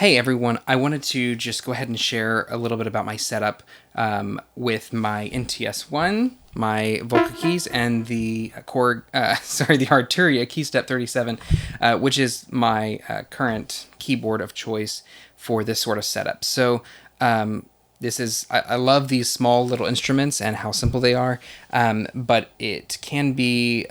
Hey everyone, I wanted to just go ahead and share a little bit about my setup with my NTS-1, my Volca keys, and the KORG, the Arturia Keystep 37, which is my current keyboard of choice for this sort of setup. So I love these small little instruments and how simple they are, but it can be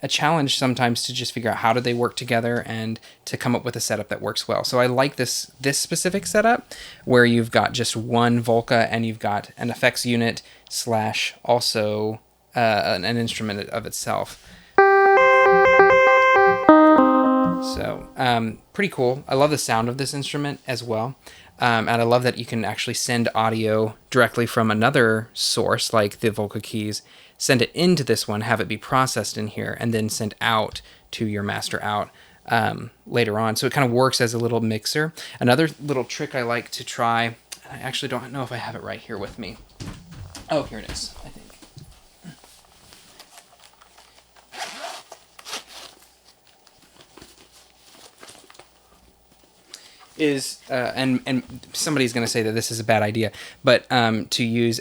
a challenge sometimes to just figure out how do they work together and to come up with a setup that works well. So I like this specific setup where you've got just one Volca and you've got an effects unit slash also an instrument of itself. So pretty cool. I love the sound of this instrument as well. And I love that you can actually send audio directly from another source, like the Volca keys, send it into this one, have it be processed in here, and then sent out to your master out later on. So it kind of works as a little mixer. Another little trick I like to try, I actually don't know if I have it right here with me. Oh, here it is, I think. Is and somebody's going to say that this is a bad idea, but to use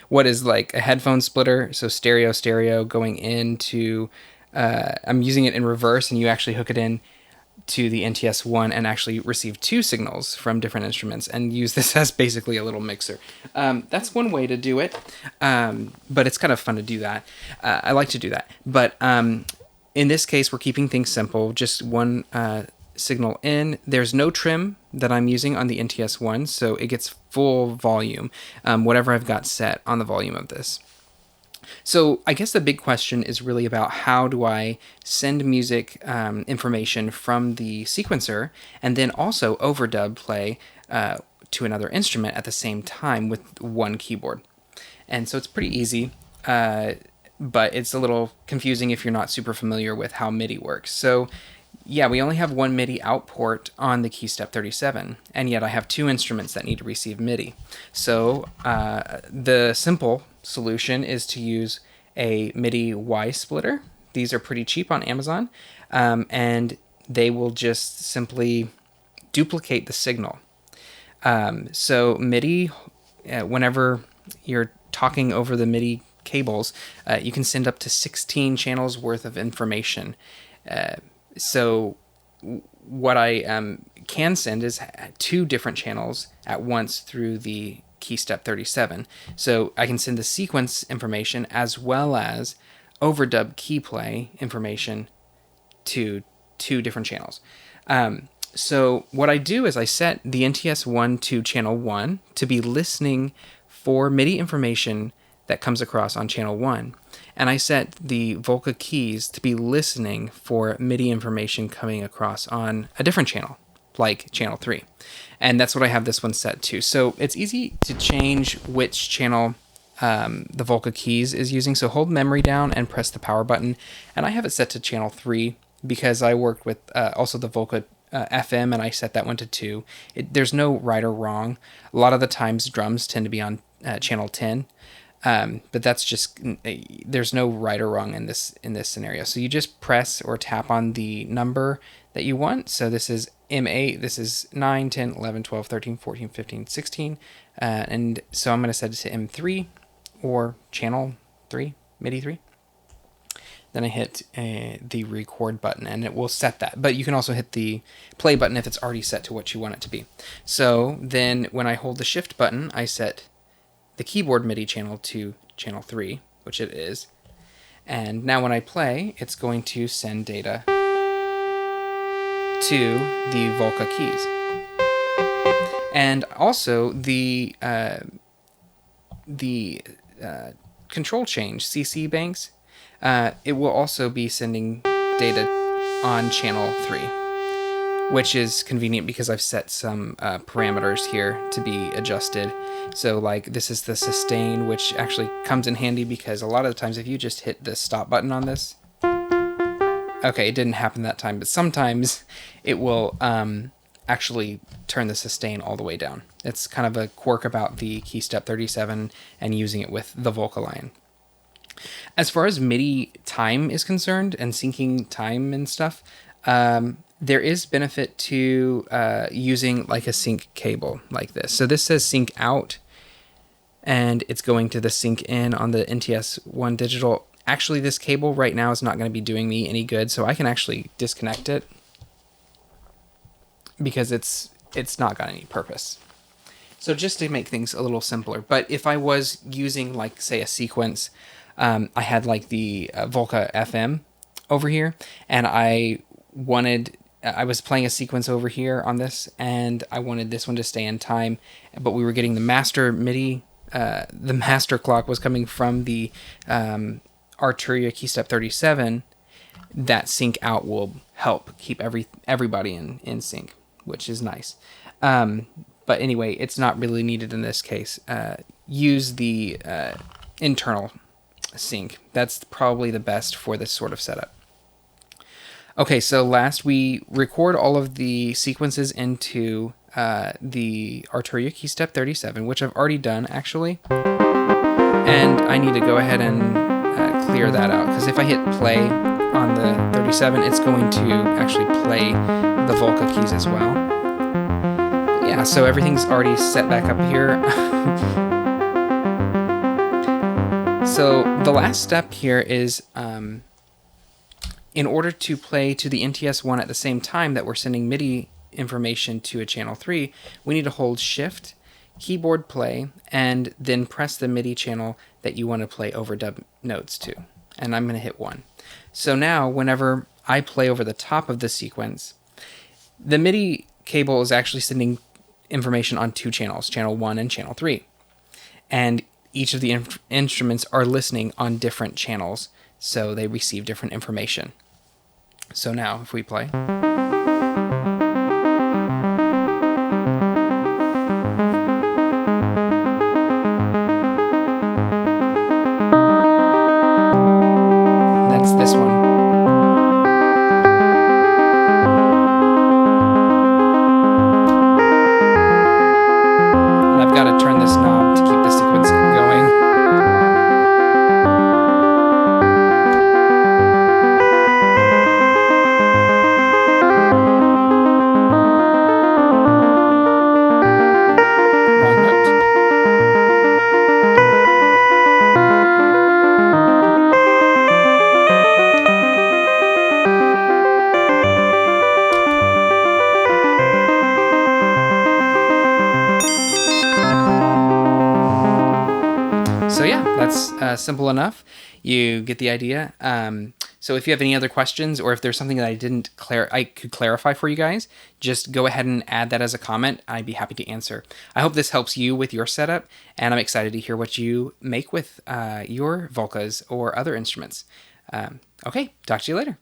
what is like a headphone splitter, so stereo going into I'm using it in reverse, and you actually hook it in to the NTS-1 and actually receive two signals from different instruments and use this as basically a little mixer. That's one way to do it, but it's kind of fun to do that. I like to do that, but in this case we're keeping things simple, just one signal in. There's no trim that I'm using on the NTS-1, so it gets full volume, whatever I've got set on the volume of this. So I guess the big question is really about how do I send music information from the sequencer and then also overdub play to another instrument at the same time with one keyboard. And so it's pretty easy, but it's a little confusing if you're not super familiar with how MIDI works. So yeah, we only have one MIDI out port on the Keystep 37, and yet I have two instruments that need to receive MIDI. So the simple solution is to use a Midi Y-Splitter. These are pretty cheap on Amazon, and they will just simply duplicate the signal. So MIDI, whenever you're talking over the MIDI cables, you can send up to 16 channels worth of information. So what I can send is two different channels at once through the Keystep 37. So I can send the sequence information as well as overdub key play information to two different channels. So what I do is I set the NTS-1 to channel 1 to be listening for MIDI information that comes across on channel 1. And I set the Volca keys to be listening for MIDI information coming across on a different channel, like channel 3. And that's what I have this one set to. So it's easy to change which channel the Volca keys is using. So hold memory down and press the power button. And I have it set to channel 3 because I worked with also the Volca FM, and I set that one to 2. There's no right or wrong. A lot of the times drums tend to be on channel 10. But that's just, there's no right or wrong in this scenario. So you just press or tap on the number that you want. So this is M8, this is 9, 10, 11, 12, 13, 14, 15, 16. And so I'm going to set it to M3 or channel 3, MIDI 3. Then I hit the record button and it will set that. But you can also hit the play button if it's already set to what you want it to be. So then when I hold the shift button, I set the keyboard MIDI channel to channel 3, which it is. And now when I play, it's going to send data to the Volca keys. And also the control change, CC banks, it will also be sending data on channel 3, which is convenient because I've set some parameters here to be adjusted. So like this is the sustain, which actually comes in handy because a lot of the times if you just hit the stop button on this, okay, it didn't happen that time, but sometimes it will actually turn the sustain all the way down. It's kind of a quirk about the Keystep 37 and using it with the Volca line. As far as MIDI time is concerned and syncing time and stuff, there is benefit to using like a sync cable like this. So this says sync out, and it's going to the sync in on the NTS-1 digital. Actually, this cable right now is not going to be doing me any good, so I can actually disconnect it because it's not got any purpose. So just to make things a little simpler. But if I was using, like, say, a sequence, I had like the Volca FM over here, and I was playing a sequence over here on this, and I wanted this one to stay in time, but we were getting the master MIDI. The master clock was coming from the Arturia Keystep 37. That sync out will help keep everybody in sync, which is nice. But anyway, it's not really needed in this case. Use the internal sync. That's probably the best for this sort of setup. Okay, so last we record all of the sequences into the Arturia Keystep 37, which I've already done actually. And I need to go ahead and clear that out, because if I hit play on the 37, it's going to actually play the Volca keys as well. But yeah, so everything's already set back up here. So the last step here is in order to play to the NTS-1 at the same time that we're sending MIDI information to a channel 3, we need to hold Shift, keyboard play, and then press the MIDI channel that you want to play overdub notes to. And I'm going to hit 1. So now whenever I play over the top of the sequence, the MIDI cable is actually sending information on 2 channels, channel 1 and channel 3. And each of the instruments are listening on different channels, so they receive different information. So now if we play, that's this one. And I've got to turn this knob to keep the sequence going. So yeah, that's simple enough. You get the idea. So if you have any other questions, or if there's something that I could clarify for you guys, just go ahead and add that as a comment. I'd be happy to answer. I hope this helps you with your setup, and I'm excited to hear what you make with your Volcas or other instruments. Okay, talk to you later.